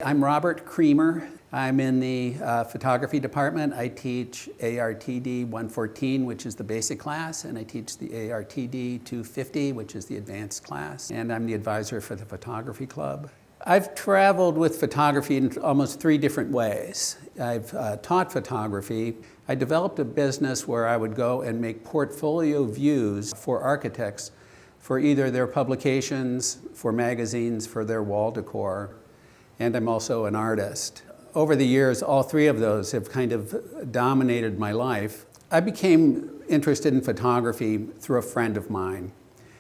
I'm Robert Creamer. I'm in the photography department. I teach ARTD 114, which is the basic class, and I teach the ARTD 250, which is the advanced class, and I'm the advisor for the photography club. I've traveled with photography in almost 3 different ways. I've taught photography. I developed a business where I would go and make portfolio views for architects for either their publications, for magazines, for their wall decor. And I'm also an artist. Over the years, all 3 of those have kind of dominated my life. I became interested in photography through a friend of mine.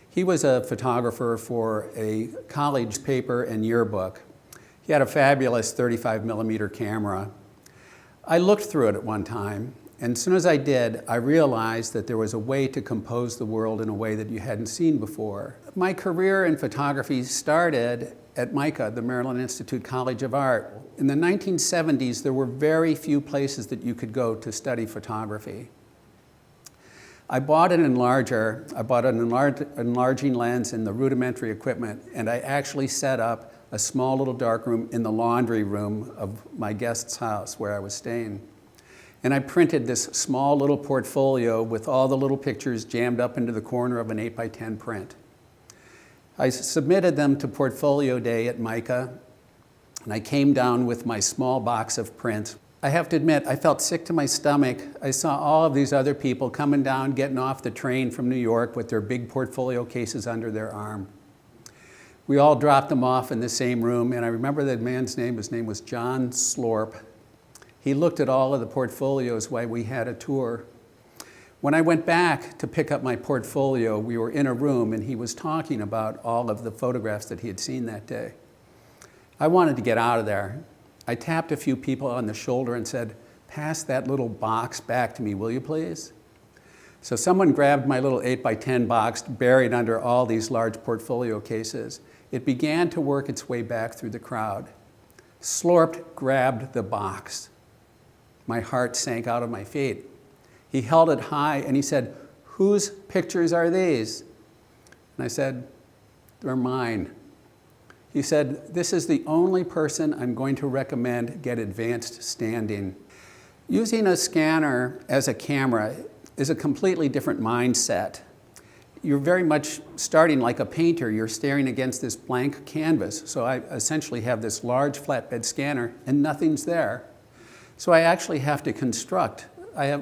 He was a photographer for a college paper and yearbook. He had a fabulous 35mm camera. I looked through it at one time, and as soon as I did, I realized that there was a way to compose the world in a way that you hadn't seen before. My career in photography started at MICA, the Maryland Institute College of Art. In the 1970s, there were very few places that you could go to study photography. I bought an enlarger. I bought an enlarging lens and the rudimentary equipment, and I actually set up a small little darkroom in the laundry room of my guest's house where I was staying. And I printed this small little portfolio with all the little pictures jammed up into the corner of an 8x10 print. I submitted them to Portfolio Day at MICA, and I came down with my small box of prints. I have to admit, I felt sick to my stomach. I saw all of these other people coming down, getting off the train from New York with their big portfolio cases under their arm. We all dropped them off in the same room, and I remember that man's name. His name was John Slorp. He looked at all of the portfolios while we had a tour. When I went back to pick up my portfolio, we were in a room and he was talking about all of the photographs that he had seen that day. I wanted to get out of there. I tapped a few people on the shoulder and said, "Pass that little box back to me, will you please?" So someone grabbed my little 8x10 box buried under all these large portfolio cases. It began to work its way back through the crowd. Slorp grabbed the box. My heart sank out of my feet. He held it high and he said, "Whose pictures are these?" And I said, "They're mine." He said, "This is the only person I'm going to recommend get advanced standing." Using a scanner as a camera is a completely different mindset. You're very much starting like a painter. You're staring against this blank canvas. So I essentially have this large flatbed scanner and nothing's there. So I actually have to construct.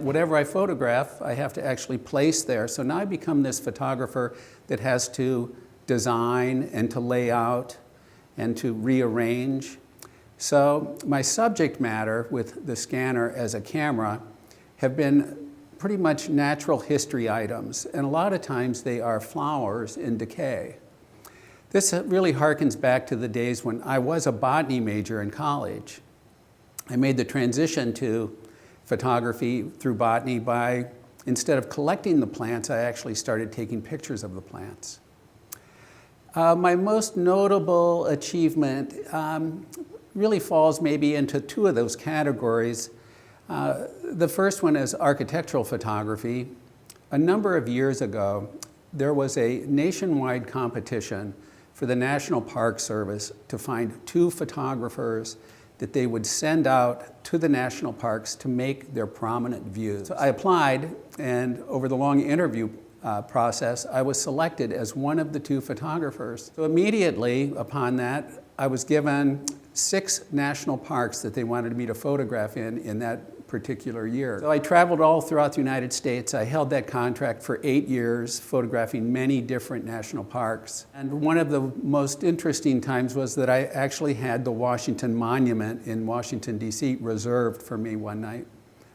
Whatever I photograph, I have to actually place there. So now I become this photographer that has to design and to lay out and to rearrange. So my subject matter with the scanner as a camera have been pretty much natural history items. And a lot of times they are flowers in decay. This really harkens back to the days when I was a botany major in college. I made the transition to photography through botany by, instead of collecting the plants, I actually started taking pictures of the plants. My most notable achievement really falls maybe into 2 of those categories. The first one is architectural photography. A number of years ago, there was a nationwide competition for the National Park Service to find 2 photographers that they would send out to the national parks to make their prominent views. So I applied, and over the long interview process, I was selected as one of the 2 photographers. So immediately upon that, I was given 6 national parks that they wanted me to photograph in that particular year. So I traveled all throughout the United States. I held that contract for 8 years, photographing many different national parks. And one of the most interesting times was that I actually had the Washington Monument in Washington, D.C. reserved for me one night.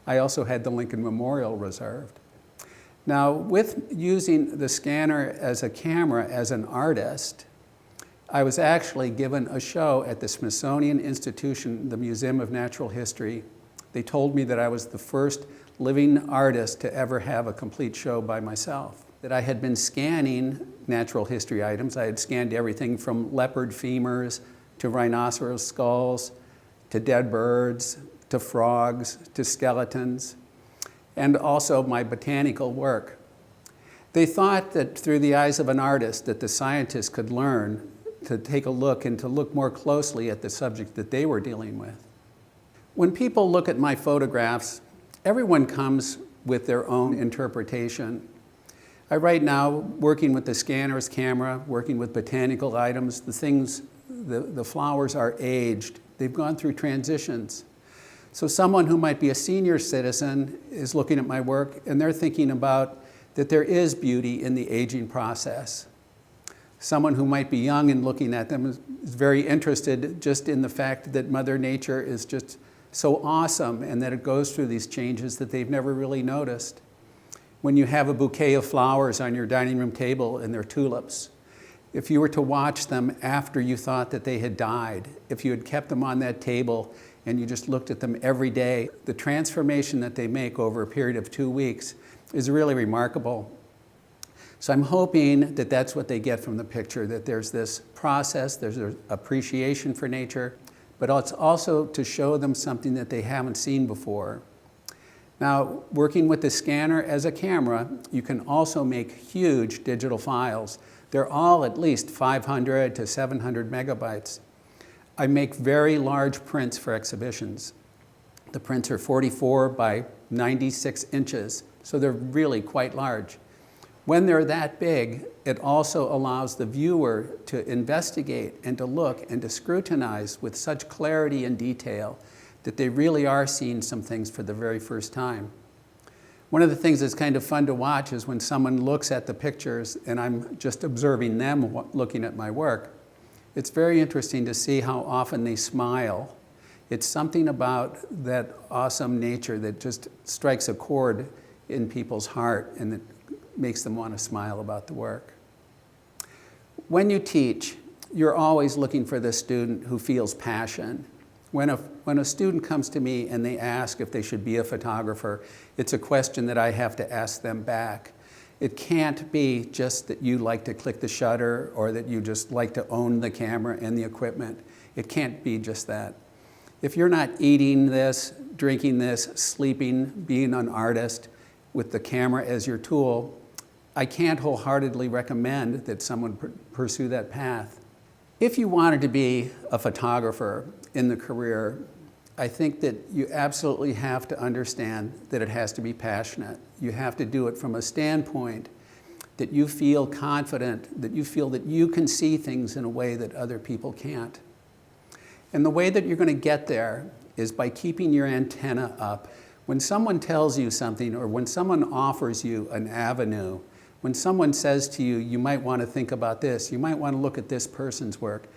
I also had the Lincoln Memorial reserved. Now, with using the scanner as a camera as an artist, I was actually given a show at the Smithsonian Institution, the Museum of Natural History. They told me that I was the first living artist to ever have a complete show by myself. That I had been scanning natural history items. I had scanned everything from leopard femurs to rhinoceros skulls to dead birds to frogs to skeletons, and also my botanical work. They thought that through the eyes of an artist that the scientists could learn to take a look and to look more closely at the subject that they were dealing with. When people look at my photographs, everyone comes with their own interpretation. Right now, working with the scanner's camera, working with botanical items, the flowers are aged. They've gone through transitions. So someone who might be a senior citizen is looking at my work and they're thinking about that there is beauty in the aging process. Someone who might be young and looking at them is very interested just in the fact that Mother Nature is just so awesome and that it goes through these changes that they've never really noticed. When you have a bouquet of flowers on your dining room table and they're tulips, if you were to watch them after you thought that they had died, if you had kept them on that table and you just looked at them every day, the transformation that they make over a period of 2 weeks is really remarkable. So I'm hoping that that's what they get from the picture, that there's this process, there's an appreciation for nature, but it's also to show them something that they haven't seen before. Now, working with the scanner as a camera, you can also make huge digital files. They're all at least 500 to 700 megabytes. I make very large prints for exhibitions. The prints are 44 by 96 inches, so they're really quite large. When they're that big, it also allows the viewer to investigate and to look and to scrutinize with such clarity and detail that they really are seeing some things for the very first time. One of the things that's kind of fun to watch is when someone looks at the pictures and I'm just observing them looking at my work. It's very interesting to see how often they smile. It's something about that awesome nature that just strikes a chord in people's heart and that makes them want to smile about the work. When you teach, you're always looking for the student who feels passion. When a student comes to me and they ask if they should be a photographer, it's a question that I have to ask them back. It can't be just that you like to click the shutter or that you just like to own the camera and the equipment. It can't be just that. If you're not eating this, drinking this, sleeping, being an artist with the camera as your tool, I can't wholeheartedly recommend that someone pursue that path. If you wanted to be a photographer in the career, I think that you absolutely have to understand that it has to be passionate. You have to do it from a standpoint that you feel confident, that you feel that you can see things in a way that other people can't. And the way that you're going to get there is by keeping your antenna up. When someone tells you something or when someone offers you an avenue, when someone says to you, you might want to think about this, you might want to look at this person's work,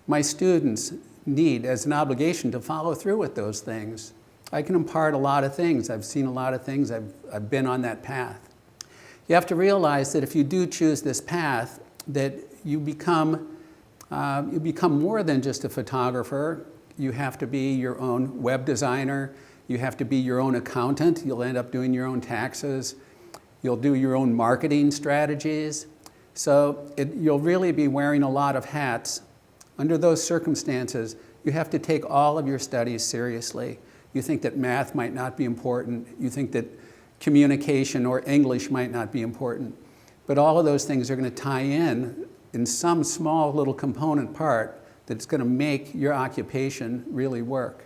my students need, as an obligation, to follow through with those things. I can impart a lot of things. I've seen a lot of things. I've been on that path. You have to realize that if you do choose this path, that you become more than just a photographer. You have to be your own web designer. You have to be your own accountant. You'll end up doing your own taxes. You'll do your own marketing strategies. So you'll really be wearing a lot of hats. Under those circumstances, you have to take all of your studies seriously. You think that math might not be important. You think that communication or English might not be important. But all of those things are going to tie in some small little component part that's going to make your occupation really work.